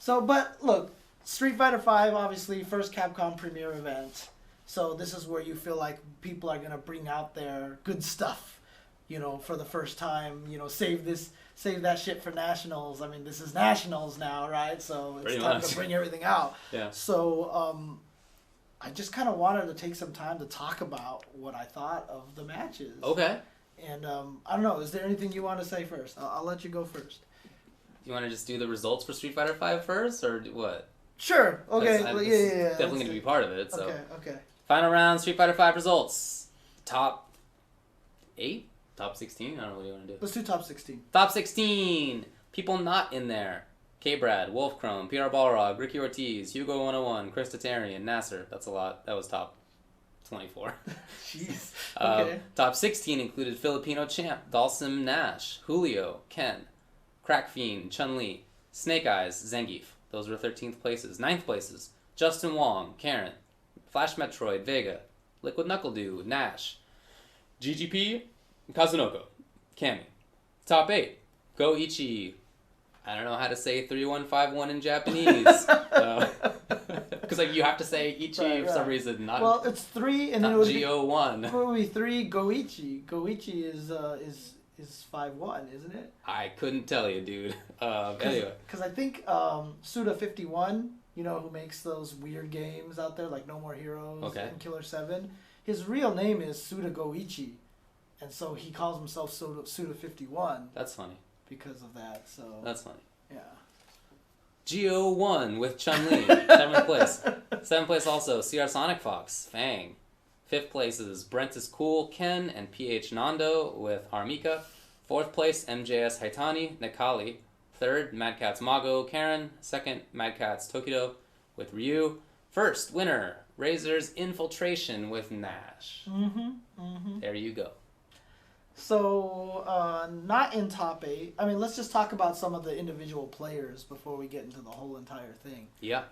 So, but look, Street Fighter V, obviously, first Capcom premiere event. So this is where you feel like people are gonna bring out their good stuff, for the first time. Save that shit for nationals. I mean, this is nationals now, right? So it's Pretty time much. to bring everything out. Yeah. So I just kind of wanted to take some time to talk about what I thought of the matches. Okay. And I don't know. Is there anything you want to say first? I'll let you go first. You want to just do the results for Street Fighter V first, or what? Sure. Okay. Yeah. Definitely going to be part of it. So. Okay. Final round Street Fighter V results. Top 8? Top 16? I don't know what you want to do. Let's do top 16. Top 16! People not in there. K-Brad, Wolfchrome, PR Balrog, Ricky Ortiz, Hugo 101, Chris Tatarian, Nasser. That's a lot. That was top 24. Jeez. Okay. Top 16 included Filipino champ Dalsim Nash, Julio, Ken, Crack Fiend, Chun-Li, Snake Eyes, Zangief. Those were 13th places. 9th places, Justin Wong, Karen, Flash Metroid, Vega, Liquid Knuckle Dew, Nash, GGP, Kazunoko, Kami. Top 8, Go Ichi. I don't know how to say 3151 in Japanese. Because you have to say Ichi for some reason. Well, it's 3 and then it would be Go1. It would be 3 Goichi. Goichi is 5-1, isn't it? I couldn't tell you, dude. Anyway. Because I think Suda51, who makes those weird games out there like No More Heroes and Killer 7, his real name is Suda Goichi. And so he calls himself Suda51. That's funny. Because of that, so... That's funny. Yeah. Geo1 with Chun-Li, 7th place. 7th place also, CR SonicFox, Fang. 5th place is Brent is Cool, Ken, and PH Nando with Harmika. 4th place, MJS Hitani, Nekali. 3rd, Mad Catz Mago, Karen. 2nd, Mad Catz Tokido with Ryu. 1st, winner, Razor's Infiltration with Nash. There you go. So, not in top 8. I mean, let's just talk about some of the individual players before we get into the whole entire thing. Yeah.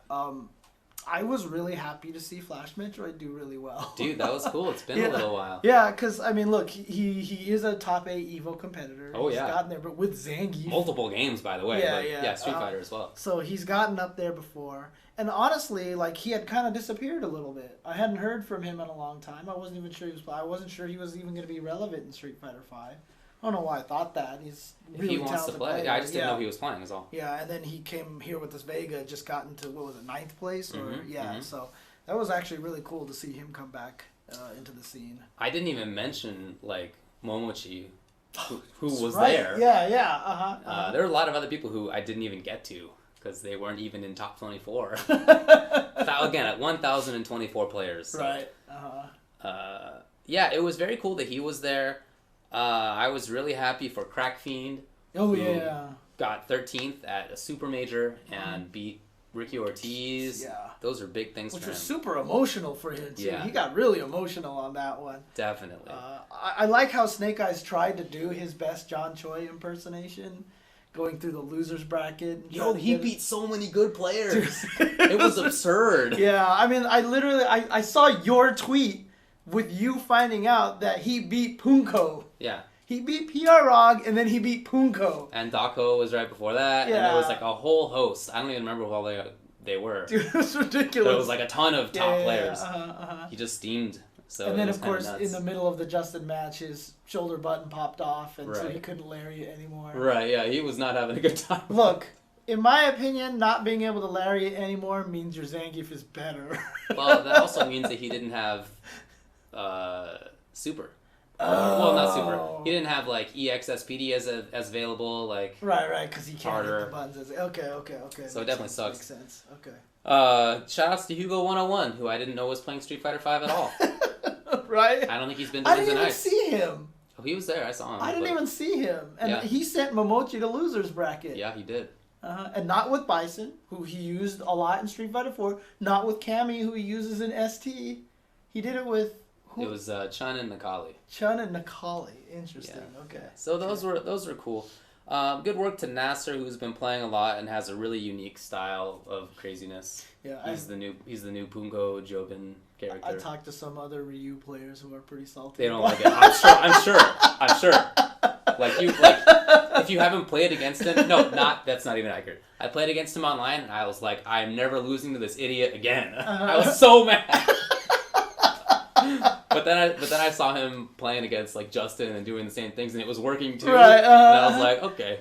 I was really happy to see Flash Metroid do really well. Dude, that was cool. It's been a little while. Yeah, because, I mean, look, he is a top 8 EVO competitor. Oh, yeah. He's gotten there, but with Zangief. Multiple games, by the way. Yeah, Street Fighter as well. So he's gotten up there before. And honestly, he had kind of disappeared a little bit. I hadn't heard from him in a long time. I wasn't even sure I wasn't sure he was even going to be relevant in Street Fighter V. I don't know why I thought that. He's really he wants to play. player. Yeah, I just didn't know he was playing is all. Yeah, and then he came here with this Vega, just got into, 9th place? So that was actually really cool to see him come back into the scene. I didn't even mention, Momochi, who was right. there. Yeah. There were a lot of other people who I didn't even get to because they weren't even in top 24. Again, at 1,024 players. So. Right. Yeah, it was very cool that he was there. I was really happy for Crack Fiend. Oh, yeah. Got 13th at a super major and beat Ricky Ortiz. Yeah. Those are big things for him. Which was super emotional for him, too. Yeah. He got really emotional on that one. Definitely. I like how Snake Eyes tried to do his best John Choi impersonation, going through the losers bracket. Yo, he beat so many good players. It was absurd. Yeah, I mean, I saw your tweet with you finding out that he beat Punko. Yeah. He beat PR Rog, and then he beat Punko. And Dako was right before that. Yeah. And there was a whole host. I don't even remember who all they were. Dude, it was ridiculous. There was a ton of top players. Yeah. He just steamed. So and then, it was of course, nuts. in the middle of the Justin match, his shoulder button popped off, and so Right. he couldn't lariat anymore. Right, yeah, he was not having a good time. Look, in my opinion, not being able to lariat anymore means your Zangief is better. Well, that also means that he didn't have Super. Oh. Well, not Super. He didn't have EXSPD as available. Right, because he can't harder. hit the buttons. Okay. So it definitely sucks. Makes sense. Okay. Shoutouts to Hugo 101, who I didn't know was playing Street Fighter V at all. Right? I don't think he's been to I Wednesday didn't even nights. see him. Oh, he was there. I saw him. I didn't even see him. And Yeah. he sent Momochi to losers bracket. Yeah, he did. And not with Bison, who he used a lot in Street Fighter 4. Not with Cammy, who he uses in ST. He did it with... It was Chun and Nakali. Chun and Nakali. Interesting. Yeah. Okay. So those were cool. Good work to Nasser, who's been playing a lot and has a really unique style of craziness. Yeah, he's the new Punko Jobin character. I talked to some other Ryu players who are pretty salty. They don't like it. I'm sure. If you haven't played against him, that's not even accurate. I played against him online, and I was like, I'm never losing to this idiot again. I was so mad. But then I saw him playing against like Justin and doing the same things, and it was working too. Right, and I was like, okay,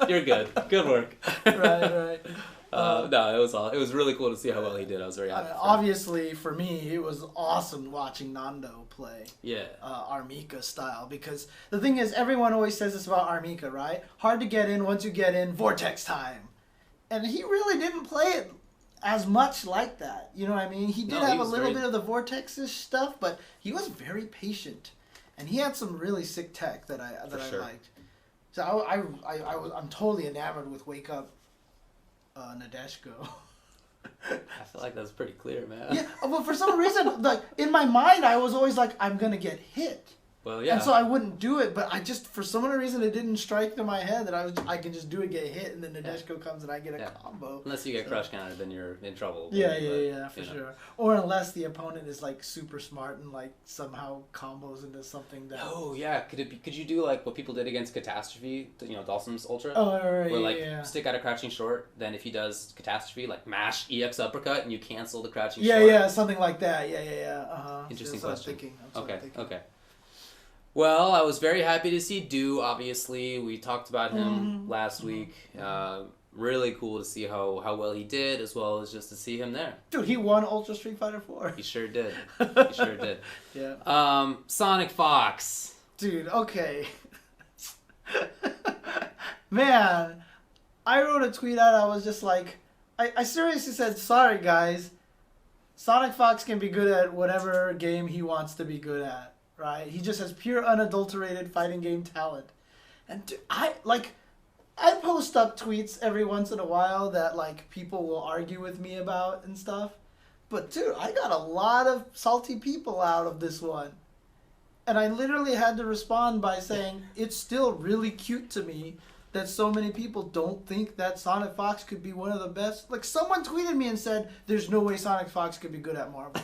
you're good. Good work. Right. It was really cool to see how well he did. I was very happy. Obviously, for me, it was awesome watching Nando play. Yeah. Armika style, because the thing is, everyone always says this about Armika, right? Hard to get in. Once you get in, vortex time, and he really didn't play it as much like that. You know what I mean? He did have a little bit of the vortex-ish stuff, but he was very patient, and he had some really sick tech that I liked. So I'm totally enamored with Wake Up Nadeshko. I feel like that's pretty clear, man. Yeah, but for some reason, like in my mind, I was always like, I'm gonna get hit. Well, yeah. And so I wouldn't do it, but for some reason, it didn't strike through my head that I can just do it, get hit, and then Nadeshko comes and I get a combo. Unless you get crush countered, then you're in trouble. Yeah, for sure. Or unless the opponent is like super smart and like somehow combos into something that. Oh yeah, could you do like what people did against Catastrophe? Dawson's Ultra. Oh right, where stick out a crouching short. Then if he does Catastrophe, like mash EX uppercut, and you cancel the crouching short. Yeah, something like that. Yeah. Interesting question. Okay. Well, I was very happy to see Do, obviously. We talked about him last week. Really cool to see how well he did, as well as just to see him there. Dude, he won Ultra Street Fighter 4. He sure did. Yeah. SonicFox. Dude, okay. Man, I wrote a tweet out, I was just like, I seriously said, sorry guys, SonicFox can be good at whatever game he wants to be good at. Right? He just has pure unadulterated fighting game talent. And I post up tweets every once in a while that like people will argue with me about and stuff. But dude, I got a lot of salty people out of this one. And I literally had to respond by saying it's still really cute to me that so many people don't think that SonicFox could be one of the best. Like someone tweeted me and said there's no way SonicFox could be good at Marvel.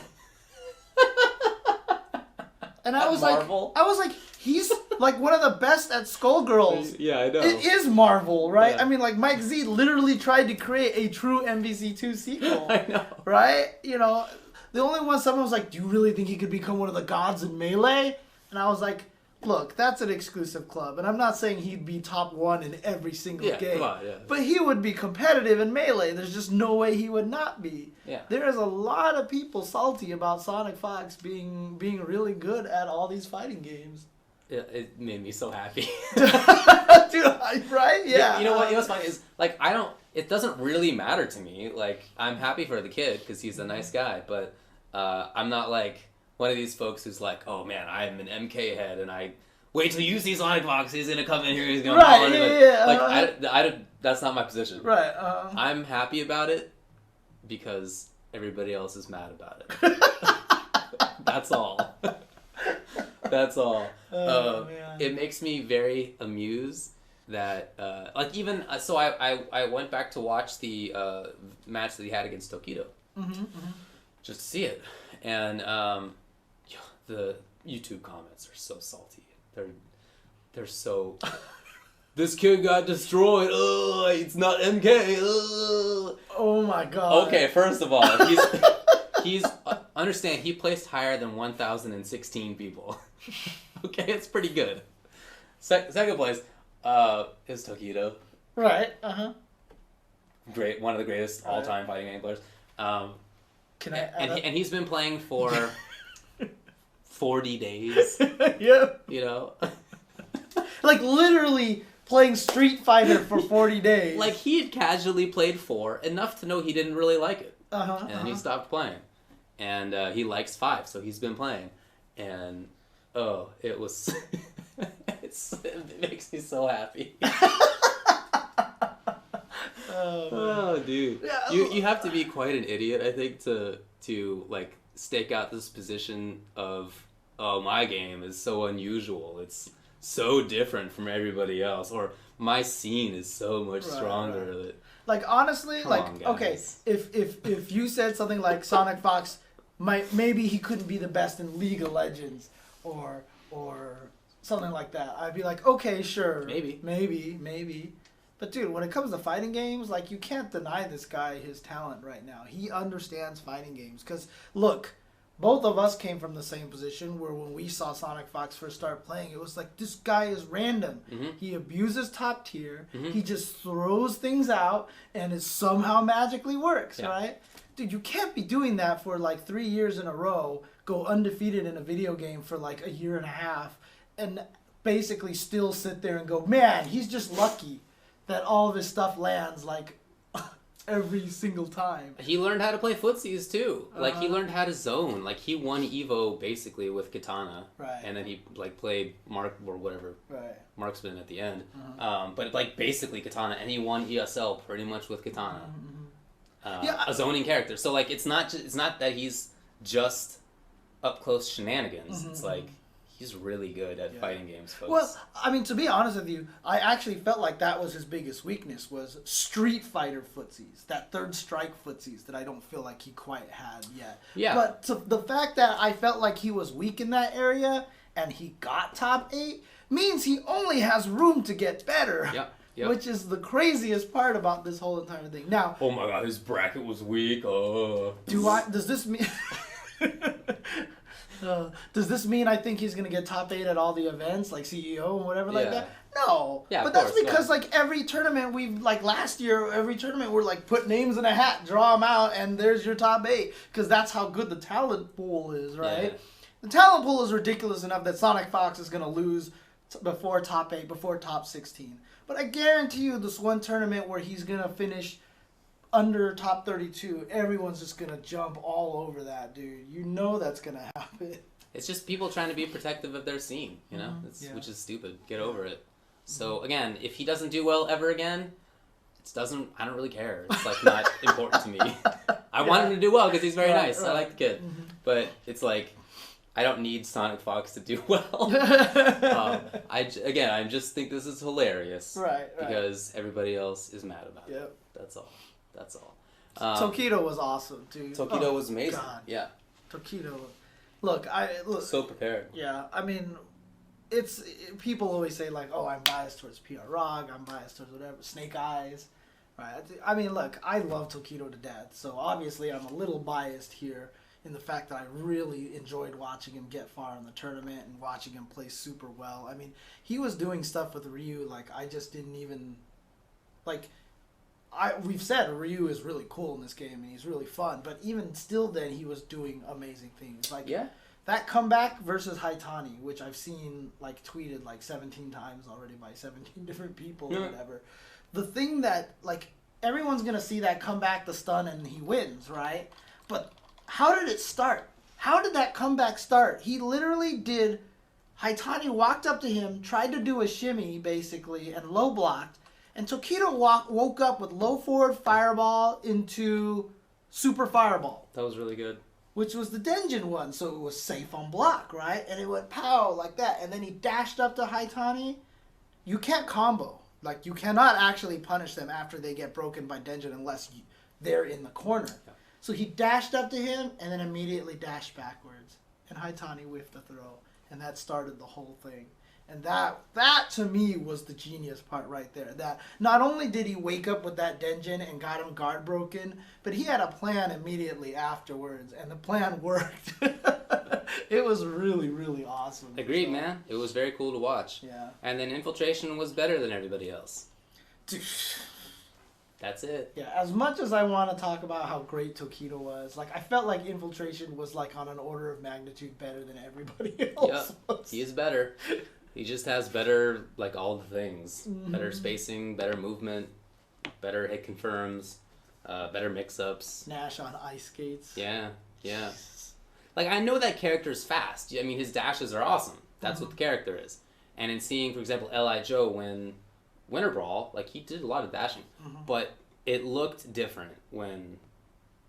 And I was like, he's like one of the best at Skullgirls. Yeah, I know. It is Marvel, right? Yeah. I mean, like Mike Z literally tried to create a true MVC2 sequel. I know. Right? You know, the only one someone was like, do you really think he could become one of the gods in Melee? And I was like, look, that's an exclusive club. And I'm not saying he'd be top one in every single game. Come on, yeah. But he would be competitive in Melee. There's just no way he would not be. Yeah. There is a lot of people salty about SonicFox being really good at all these fighting games. It made me so happy. Dude, right? Yeah. You know what? What's funny is, like, it doesn't really matter to me. Like, I'm happy for the kid because he's a nice guy. But I'm not, like, one of these folks who's like, oh man, I'm an MK head, and I wait till you see SonicFox. He's gonna come in here. He's gonna right, that's not my position. Right. I'm happy about it because everybody else is mad about it. That's all. That's all. Man. It makes me very amused that so I went back to watch the match that he had against Tokido. Just to see it, and the YouTube comments are so salty. They're so. This kid got destroyed. Ugh, it's not MK. Ugh. Oh my god. Okay, first of all, he's understand he placed higher than 1,016 people. Okay, it's pretty good. Second place is Tokido. Right. Great, one of the greatest all-time fighting game players. And he's been playing for 40 days. Yep. You know? Like literally playing Street Fighter for 40 days. Like he had casually played 4 enough to know he didn't really like it. And then he stopped playing. And he likes 5, so he's been playing. And it was it makes me so happy. Oh, dude. Yeah. You have to be quite an idiot, I think, to like stake out this position of, oh, my game is so unusual. It's so different from everybody else, or my scene is so much stronger. Right. That Like honestly, Come like on, guys. okay, if you said something like SonicFox, maybe he couldn't be the best in League of Legends or something like that, I'd be like, okay, sure, maybe. But dude, when it comes to fighting games, like you can't deny this guy his talent right now. He understands fighting games. Cause look, both of us came from the same position where when we saw SonicFox first start playing, it was like, this guy is random. Mhm. He abuses top tier. Mhm. He just throws things out and it somehow magically works, Yeah. right? Dude, you can't be doing that for like 3 years in a row, go undefeated in a video game for like a year and a half, and basically still sit there and go, man, he's just lucky that all of his stuff lands like every single time. he learned how to play footsies too. Like he Uh-huh. learned how to zone. Like he won Evo basically with Katana, Right. and then he like played Mark or whatever Right. marksman at the end. Uh-huh. But like basically Katana, and he won ESL pretty much with Katana. Yeah, A zoning character. So like it's not that he's just up close shenanigans. It's like he's really good at fighting games, folks. Well, I mean, to be honest with you, I actually felt like that was his biggest weakness, was Street Fighter footsies, that third strike footsies that I don't feel like he quite had yet. Yeah. But the fact that I felt like he was weak in that area and he got top 8 means he only has room to get better. Yep. Which is the craziest part about this whole entire thing. Now, Oh my god, his bracket was weak. Oh. does this mean... does this mean I think he's gonna get top 8 at all the events, like CEO and whatever like Yeah. that? No. Yeah, but of that's course, because like every tournament we've like last year, every tournament we're like put names in a hat, draw them out, and there's your top 8 because that's how good the talent pool is, right? Yeah. The talent pool is ridiculous enough that SonicFox is gonna lose before top 8, before top 16. But I guarantee you, this one tournament where he's gonna finish under top 32, everyone's just gonna jump all over that, dude. You know that's gonna happen. It's just people trying to be protective of their scene, you know? Yeah. Which is stupid. Get over it. So again, if he doesn't do well ever again, I don't really care. It's like not important to me. I want him to do well because he's very nice. I like the kid. But it's like, I don't need SonicFox to do well. I just think this is hilarious. Right. Because everybody else is mad about it. Yep. That's all. Tokido was awesome, dude. Tokido was amazing. God. Yeah. Tokido. Look. So prepared. Yeah, I mean, people always say like, oh, I'm biased towards PR Rock, I'm biased towards whatever, Snake Eyes, right? I mean, look, I love Tokido to death, so obviously I'm a little biased here in the fact that I really enjoyed watching him get far in the tournament and watching him play super well. I mean, he was doing stuff with Ryu like I just didn't even like. We've said Ryu is really cool in this game and he's really fun, but even still then he was doing amazing things. Like that comeback versus Hitani, which I've seen like tweeted like 17 times already by 17 different people or whatever. The thing that like everyone's going to see that comeback, the stun, and he wins, right? But how did it start? How did that comeback start? He literally did, Hitani walked up to him, tried to do a shimmy basically, and low blocked. And Tokido woke up with low forward fireball into super fireball. That was really good. Which was the Denjin one, so it was safe on block, right? And it went pow like that. And then he dashed up to Hitani. You can't combo. Like, you cannot actually punish them after they get broken by Denjin unless they're in the corner. Yeah. So he dashed up to him and then immediately dashed backwards. And Hitani whiffed the throw. And that started the whole thing. And that to me was the genius part right there. That not only did he wake up with that Denjin and got him guard broken, but he had a plan immediately afterwards, and the plan worked. It was really, really awesome. Agreed, man. It was very cool to watch. Yeah. And then Infiltration was better than everybody else. That's it. Yeah, as much as I want to talk about how great Tokido was, like I felt like Infiltration was like on an order of magnitude better than everybody else. Yeah, he is better. He just has better, like, all the things. Better spacing, better movement, better hit confirms, better mix-ups. Nash on ice skates. Yeah. Like, I know that character's fast. I mean, his dashes are awesome. That's what the character is. And in seeing, for example, L.I. Joe win Winter Brawl, like, he did a lot of dashing. But it looked different when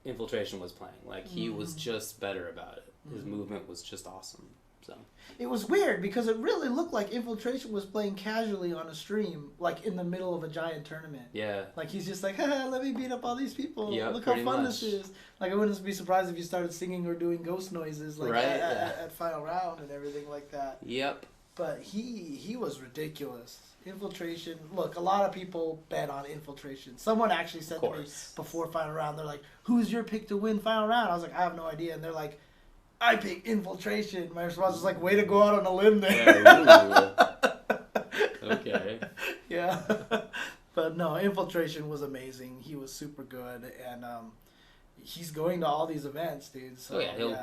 Infiltration was playing. Like, he was just better about it. His movement was just awesome. So it was weird because it really looked like Infiltration was playing casually on a stream, like in the middle of a giant tournament. yeah. Like he's just like, haha, let me beat up all these people. Yep, Look how pretty fun much. this is. Like I wouldn't be surprised if you started singing or doing ghost noises like Right, at final round and everything like that. Yep. But he was ridiculous. Infiltration. Look, a lot of people bet on Infiltration. Someone actually said to me before final round, they're like, "Who's your pick to win final round?" I was like, "I have no idea." And they're like, "I pick Infiltration." My response was like, "Way to go out on a limb there." Yeah, okay. Yeah. But no, Infiltration was amazing. He was super good, and he's going to all these events, dude. So he'll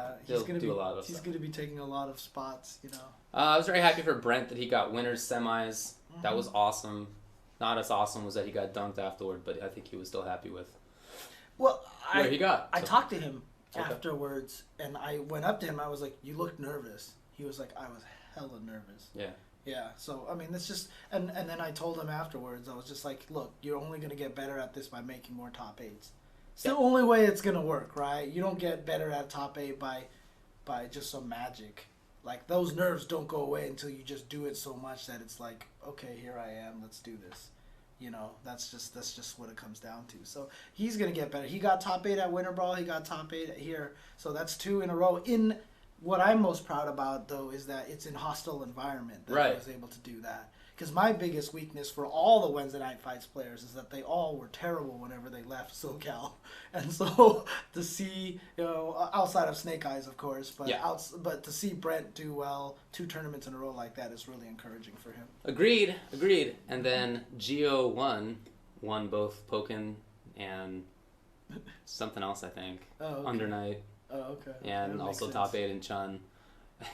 do a lot of He's stuff. going to be taking a lot of spots, you know. I was very happy for Brent that he got winners semis. Mm-hmm. That was awesome. Not as awesome was that he got dunked afterward, but I think he was still happy with Well, where he got. I So- talked to him Okay. afterwards, and I went up to him. I was like, "You look nervous." He was like, "I was hella nervous." Yeah. Yeah. So I mean, it's just, and then I told him afterwards. I was just like, "Look, you're only gonna get better at this by making more top eights. It's the only way it's gonna work, right? You don't get better at top eight by just some magic. Like those nerves don't go away until you just do it so much that it's like, okay, here I am. Let's do this." You know, that's just what it comes down to. So he's gonna get better. He got top 8 at Winter Brawl. He got top 8 here. So that's 2 in a row. In what I'm most proud about though is that it's in hostile environment that I was able to do that. Because my biggest weakness for all the Wednesday Night Fights players is that they all were terrible whenever they left SoCal, and so to see, you know, outside of Snake Eyes, of course, but but to see Brent do well 2 tournaments in a row like that is really encouraging for him. Agreed. And then Geo won both Pokken and something else, I think. Oh, okay. Under Night. Oh, okay. And That also makes top sense. 8 in Chun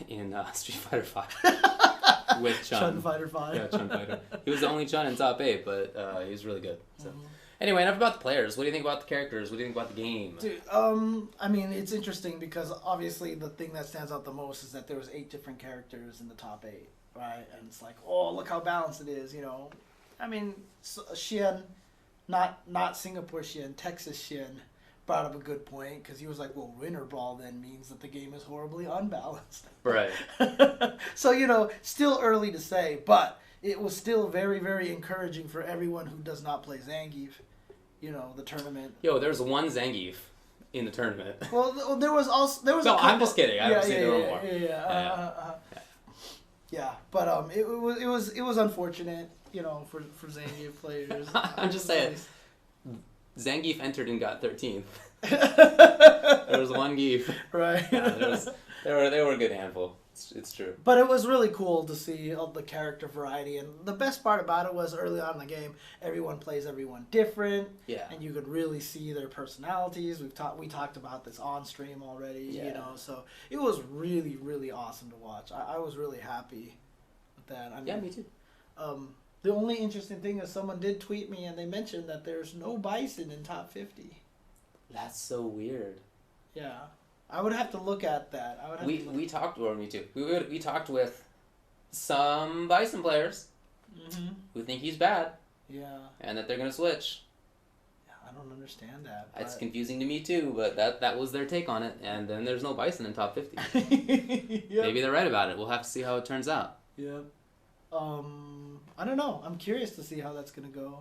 in Street Fighter 5 with Chun. Chun Fighter 5. Yeah, Chun Fighter. He was the only Chun in top 8, but he was really good. So. Anyway, enough about the players. What do you think about the characters? What do you think about the game? Dude, I mean, it's interesting because obviously the thing that stands out the most is that there was 8 different characters in the top 8, right? And it's like, oh, look how balanced it is, you know. I mean, Xian, not Singapore Xian, Texas Xian, brought up a good point because he was like, well, Winter Brawl then means that the game is horribly unbalanced. Right. So, you know, still early to say, but it was still very, very encouraging for everyone who does not play Zangief, you know, the tournament. Yo, there's one Zangief in the tournament. Well, there was also a couple, I'm just kidding. I haven't seen there were more. Yeah, but it was unfortunate, you know, for Zangief players. I'm just saying. Zangief entered and got 13th. There was one Gief. Right. Yeah, they were a good handful. It's true. But it was really cool to see all the character variety, and the best part about it was early on in the game, everyone plays everyone different. Yeah. And you could really see their personalities. We talked about this on stream already. Yeah. You know, so it was really, really awesome to watch. I was really happy with that. I mean, Yeah, me too. The only interesting thing is someone did tweet me and they mentioned that there's no Bison in top 50. That's so weird. Yeah. I would have to look at that. We talked, or me too. We talked with some Bison players who think he's bad. Yeah. And that they're gonna switch. Yeah, I don't understand that. It's confusing to me too, but that was their take on it. And then there's no Bison in top 50. Yep. Maybe they're right about it. We'll have to see how it turns out. Yep. I don't know. I'm curious to see how that's gonna go.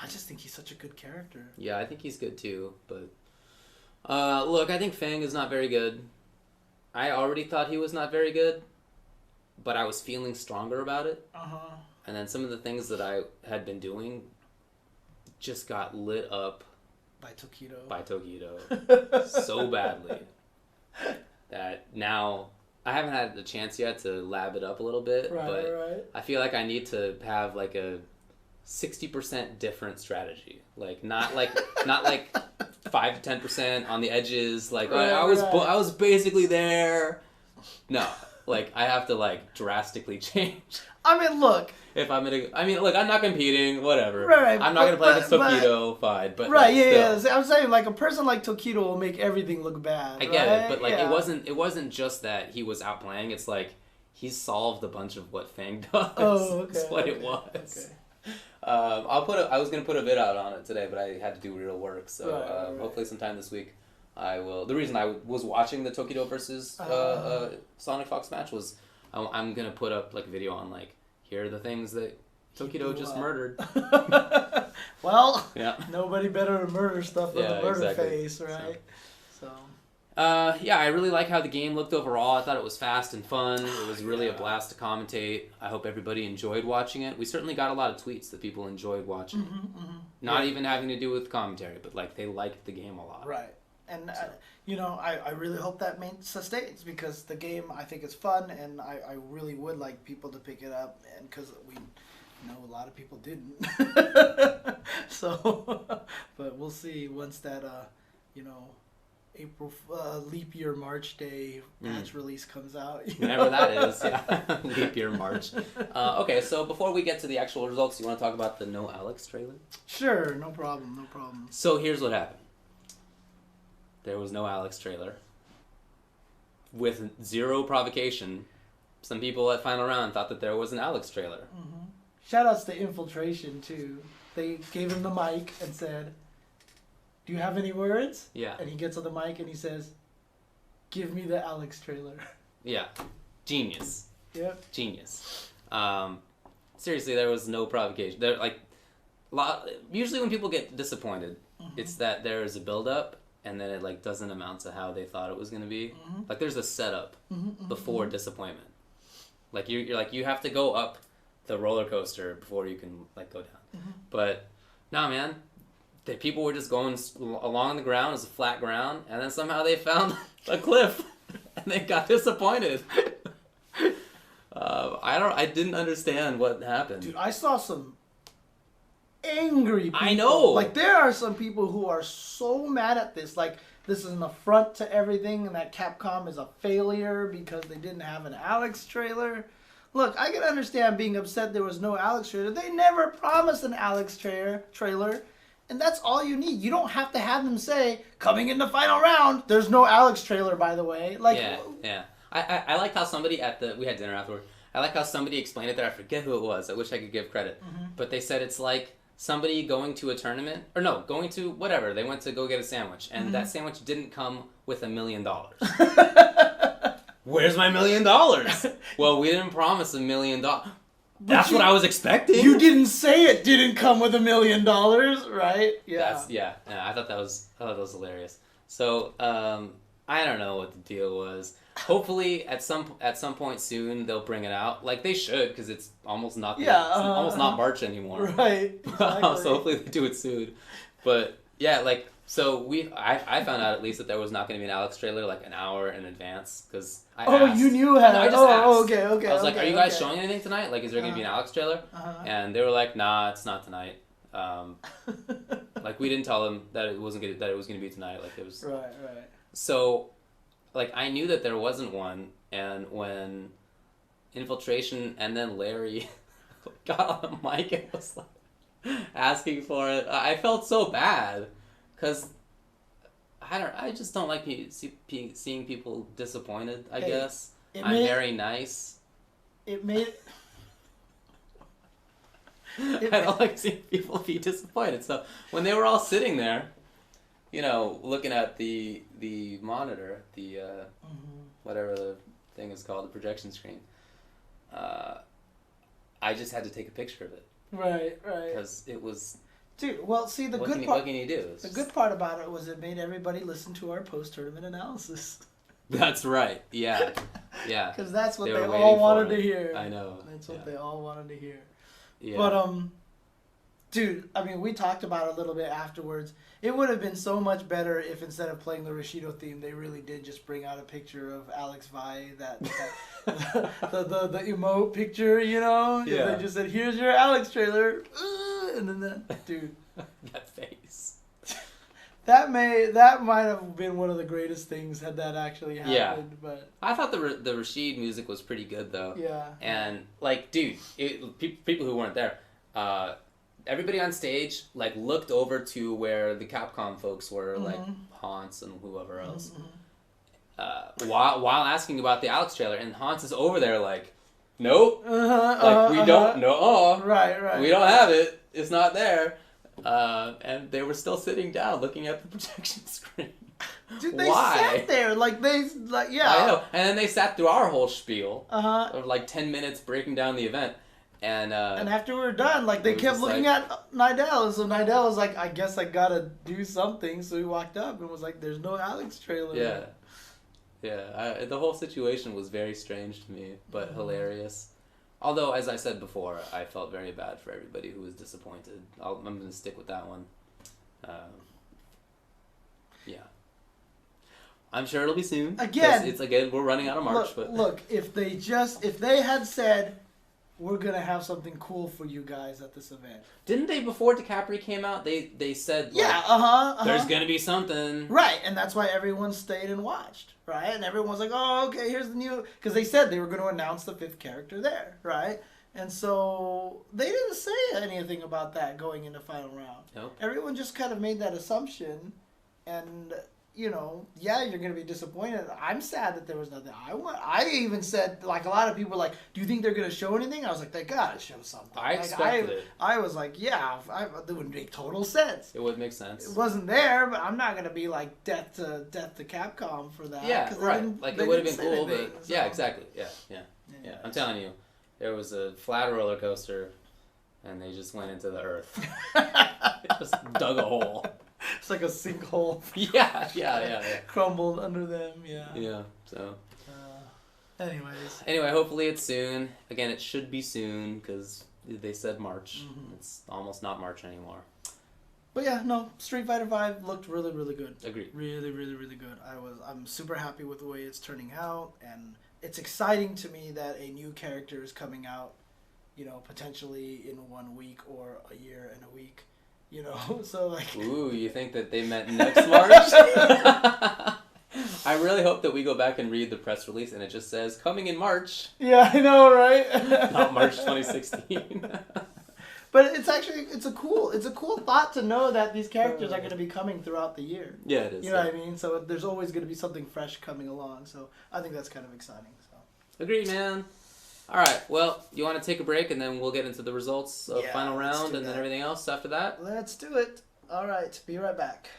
I just think he's such a good character. Yeah, I think he's good too, but look, I think Fang is not very good. I already thought he was not very good, but I was feeling stronger about it. And then some of the things that I had been doing just got lit up By by Tokido so badly that now I haven't had the chance yet to lab it up a little bit, but I feel like I need to have like a 60% different strategy. Like not like 5 to 10% on the edges. Like I was basically there. No, like I have to like drastically change. I mean, look. If I'm gonna, look, I'm not competing. Whatever. Right. I'm not gonna play against Tokido. Fine, but right. Like, yeah. still. I'm saying like a person like Tokido will make everything look bad. I get it, but like it wasn't just that he was outplaying. It's like he solved a bunch of what Fang does. Oh, okay. That's what it was. Okay. I was gonna put a vid out on it today, but I had to do real work. So hopefully sometime this week I will. The reason I was watching the Tokido versus SonicFox match was I'm gonna put up like a video on like here are the things that Tokido just murdered. Well, yeah. Nobody better to murder stuff than the murder face, right? So. Yeah, I really like how the game looked overall. I thought it was fast and fun. It was really a blast to commentate. I hope everybody enjoyed watching it. We certainly got a lot of tweets that people enjoyed watching it. Not even having to do with commentary, but like they liked the game a lot. Right. And, I really hope that sustains because the game, I think, is fun, and I really would like people to pick it up, and because we know a lot of people didn't. So, but we'll see once that, April leap year March day patch release comes out. Whenever that is, yeah. Leap year March. Okay, so before we get to the actual results, you want to talk about the No Alex trailer? Sure, no problem. So here's what happened. There was no Alex trailer. With zero provocation, some people at Final Round thought that there was an Alex trailer. Shoutouts to Infiltration, too. They gave him the mic and said, "Do you have any words?" Yeah. And he gets on the mic and he says, "Give me the Alex trailer." Yeah. Genius. Yep. Genius. Seriously, there was no provocation. There, usually when people get disappointed, it's that there is a build-up and then it like doesn't amount to how they thought it was going to be. Like there's a setup before disappointment. Like you're like you have to go up the roller coaster before you can like go down. But nah, man. The people were just going along the ground, it was a flat ground, and then somehow they found a cliff, and they got disappointed. I didn't understand what happened. Dude, I saw some angry people. I know. Like, there are some people who are so mad at this. Like, this is an affront to everything, and that Capcom is a failure because they didn't have an Alex trailer. Look, I can understand being upset there was no Alex trailer. They never promised an Alex trailer. And that's all you need. You don't have to have them say, coming in the final round, there's no Alex trailer, by the way. Like, yeah. I like how somebody we had dinner afterward. I like how somebody explained it there. I forget who it was. I wish I could give credit. But they said it's like somebody going to a tournament, or no, going to whatever. They went to go get a sandwich, and that sandwich didn't come with $1 million. Where's my $1 million? Well, we didn't promise $1 million. That's what I was expecting. You didn't say it didn't come with $1 million, right? Yeah. I thought that was hilarious. So I don't know what the deal was. Hopefully, at some point soon, they'll bring it out. Like they should, because it's almost not almost not March anymore. Right. Exactly. So hopefully they do it soon. But yeah, like so I found out at least that there was not going to be an Alex trailer like an hour in advance because I asked. You knew how. I just asked. Okay. I was like, "Are you guys showing anything tonight? Like, is there going to be an Alex trailer?" And they were like, "Nah, it's not tonight." Like we didn't tell them that it was going to be tonight. Like it was. Right. So, like I knew that there wasn't one, and when Infiltration and then Larry got on the mic and was like asking for it, I felt so bad. Because I just don't like seeing people disappointed, I guess. I'm very nice. I don't like seeing people be disappointed. So when they were all sitting there, looking at the monitor, the whatever the thing is called, the projection screen, I just had to take a picture of it. Right. Because it was... Dude, well, see, what can you do? The good part about it was it made everybody listen to our post-tournament analysis. That's right. Yeah. Because that's what they all wanted to hear. I know. That's what they all wanted to hear. Yeah. But, dude, I mean, we talked about it a little bit afterwards. It would have been so much better if instead of playing the Rashido theme, they really did just bring out a picture of Alex Vai, the emote picture, Yeah. They just said, "Here's your Alex trailer," and then that dude. That face. That might have been one of the greatest things had that actually happened. Yeah. But I thought the Rashid music was pretty good though. Yeah. And like, dude, people who weren't there. Everybody on stage like looked over to where the Capcom folks were, like Hans and whoever else, while asking about the Alex trailer, and Hans is over there like, nope, we don't know, right, we don't have it, it's not there, and they were still sitting down looking at the projection screen. Dude, they Why? sat there yeah. I know. And then they sat through our whole spiel Uh-huh. of 10 minutes breaking down the event. And after we were done, they was kept just looking at Nidell. So Nidell was like, I guess I gotta do something. So he walked up and was like, there's no Alex trailer. yeah. Yeah. The whole situation was very strange to me, but hilarious. Although, as I said before, I felt very bad for everybody who was disappointed. I'm going to stick with that one. Yeah. I'm sure it'll be soon. Again, we're running out of March. Look, if they had said, we're going to have something cool for you guys at this event. Didn't they, before DiCaprio came out, they said, there's going to be something. Right, and that's why everyone stayed and watched, right? And everyone's like, oh, okay, here's the new... Because they said they were going to announce the 5th character there, right? And so they didn't say anything about that going into final round. Nope. Everyone just kind of made that assumption, and... you're going to be disappointed. I'm sad that there was nothing. I even said, a lot of people were like, do you think they're going to show anything? I was like, they got to show something. I expected it. I was like, yeah, that would make total sense. It would make sense. It wasn't there, but I'm not going to be like death to Capcom for that. Yeah, right. It would have been cool, anything, but... so. Yeah, exactly. Yeah. I'm telling you, there was a flat roller coaster, and they just went into the earth. Just dug a hole. It's like a sinkhole. Yeah. Crumbled under them, yeah. Yeah, so. Anyway, hopefully it's soon. Again, it should be soon, because they said March. Mm-hmm. It's almost not March anymore. But yeah, no, Street Fighter V looked really, really good. Agreed. Really, really, really good. I'm super happy with the way it's turning out, and it's exciting to me that a new character is coming out, potentially in 1 week or a year and a week. So Ooh, you think that they meant next March? I really hope that we go back and read the press release and it just says, coming in March. Yeah, I know, right? Not March 2016. But it's a cool thought to know that these characters are going to be coming throughout the year. Yeah, it is. You know what I mean? So there's always going to be something fresh coming along. So I think that's kind of exciting. So. Agreed, man. All right, well, you want to take a break and then we'll get into the results of final round and then everything else after that? Let's do it. All right, be right back.